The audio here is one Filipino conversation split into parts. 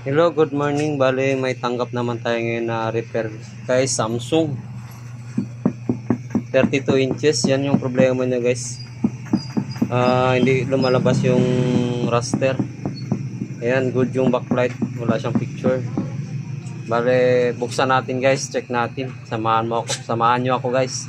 Hello, good morning. Bale, may tanggap naman tayo ngayon na repair kay Samsung. 32 inches. Yan yung problema niya, guys. Hindi lumalabas yung raster. Ayan, good yung backlight. Wala siyang picture. Bale, buksan natin, guys. Check natin. Samahan nyo ako, guys.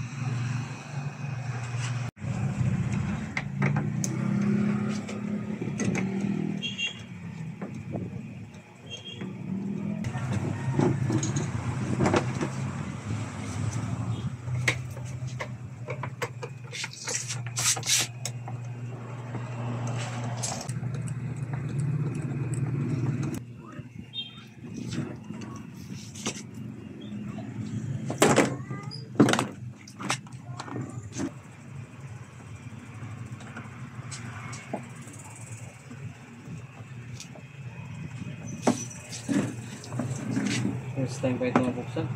First time pa ito mabuksan.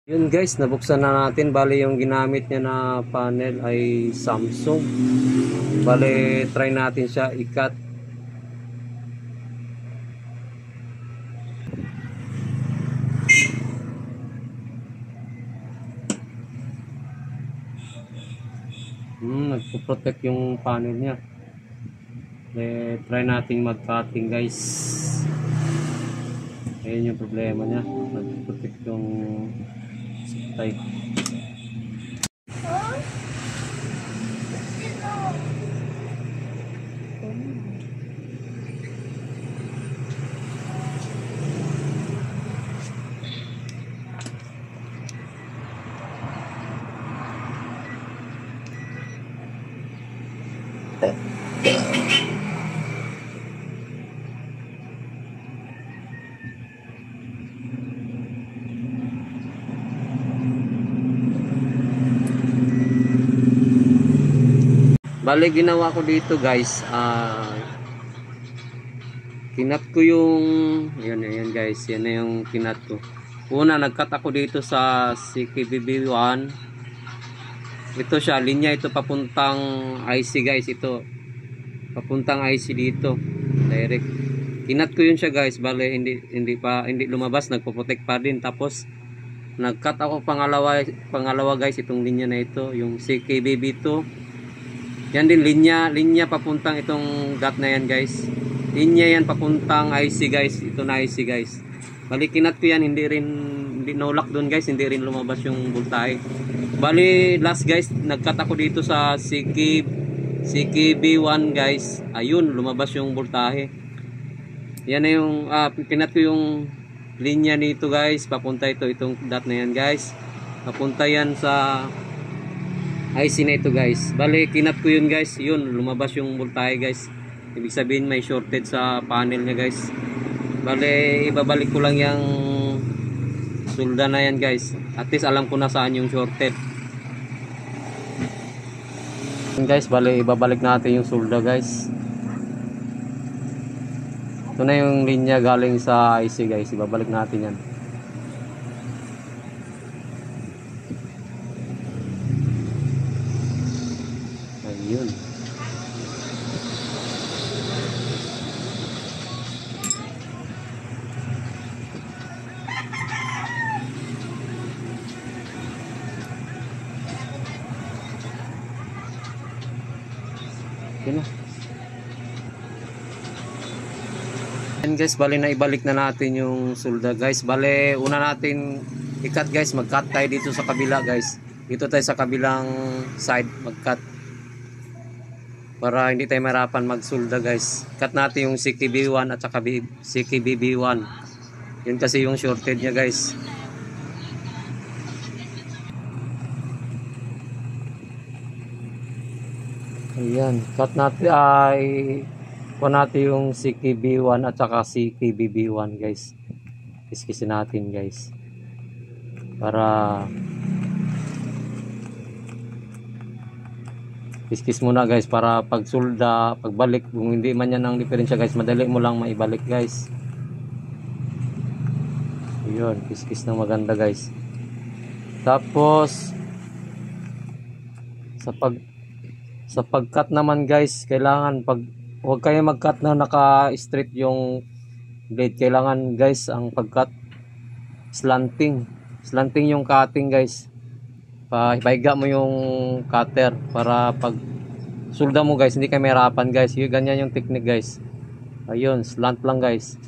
Yun guys, nabuksan na natin. Bale, yung ginamit niya na panel ay Samsung. Bale, try natin siya i-cut. Nagpo-protect yung panel niya. Try natin mag-cutting guys. Ayun yung problema niya. Nagpo-protect yung supply. Bale, ginawa ko dito guys, kinat ko yung yan guys, yan na yung kinat ko. Una, nagkat ako dito sa CKBB1. Ito siya, linya ito papuntang IC guys. Ito papuntang IC dito direct. Kinat ko yun siya guys. Bale, hindi lumabas, nagpo-protect pa din. Tapos nagkat ako pangalawa guys, itong linya na ito, yung CKBB2. Yan din linya papuntang itong dot na yan guys. Linya yan papuntang IC guys. Ito na IC guys. Bali, kinat ko yan, hindi no-lock doon guys, hindi rin lumabas yung voltahe. Bali, last guys, nagkat ako dito sa CKB1 guys. Ayun, lumabas yung voltahe. Yan na yung kinat ko yung linya nito guys, papunta itong dot na yan guys. Papunta yan sa IC na ito guys. Bali, kinat ko yun guys. Yun, lumabas yung voltahe guys. Ibig sabihin may shorted sa panel niya guys. Bali, ibabalik ko lang yung solda na yan guys. At least alam ko na saan yung shorted. Guys, bali, ibabalik natin yung solda guys. Ito na yung linya galing sa IC guys. Ibabalik natin yan. Ayun. Yun na. And guys, bali na ibalik na natin yung solda guys. Bali, una natin i-cut guys. Mag-cut tayo dito sa kabila guys. Dito tayo sa kabilang side mag-cut. Para hindi tayo mahirapan mag-solda guys. Cut natin yung CKB1 at saka CKBB1. Yun kasi yung shorted niya guys. Ayan, cut natin ay kuha natin yung CKB1 at saka CKBB1 guys. Kiskisin natin guys. Para Kiskis muna guys para pag sulda, pagbalik, kung hindi man yan ang diferensya guys, madali mo lang maibalik guys. Yun, kiskis ng maganda guys. Tapos sa pag-cut naman guys, kailangan huwag kayo mag-cut na naka-straight yung blade. Kailangan guys ang pag-cut slanting yung cutting guys. Paiga mo yung cutter para pag sulda mo guys, hindi kayo mahirapan guys. Ganyan yung technique guys. Ayun, slant lang guys.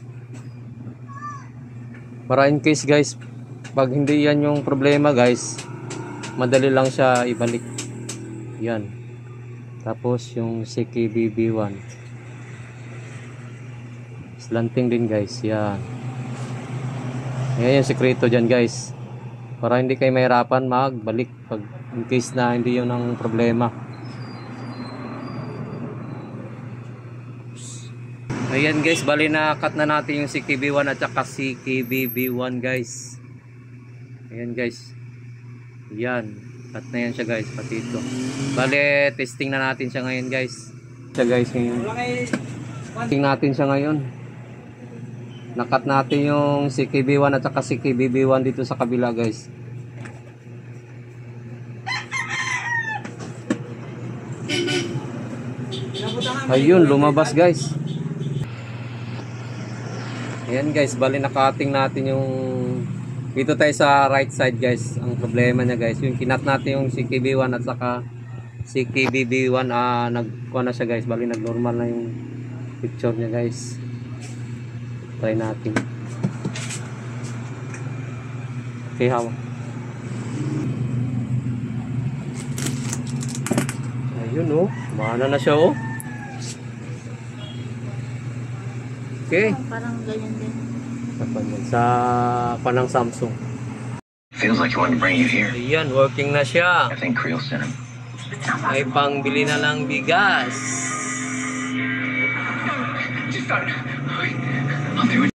Para in case guys, pag hindi yan yung problema guys, madali lang siya ibalik. Yan. Tapos yung CKBB1. Slanting din guys. Yan. Yan yung sekreto dyan guys. Para hindi kayo mahirapan magbalik pag in case na hindi yun ang problema. Ayan guys, bali na cut na natin yung CKB1 at saka CKBB1 guys. Ayan guys. Yan. Cut na yan siya guys, pati ito. Bali, testing na natin siya ngayon guys. Siya guys ngayon. Testing natin siya ngayon. Nakat natin yung CKB1 at saka CKBB1 dito sa kabila guys. Ayun, lumabas guys. Ayan guys, bali nakating natin yung dito tayo sa right side guys. Ang problema niya guys, yung kinat natin yung CKB1 at saka CKBB1 nagkuha na siya guys. Bali nag-normal na yung picture niya guys. Try natin. Okay, hawak. Ayun oh, mana na siya oh. Okay. Parang ganyan din. Sa panang Samsung. Feels like you want to bring you here. Ayan, working na siya. I think Creel sent him. Ay pangbili na lang bigas. Just start. On the way.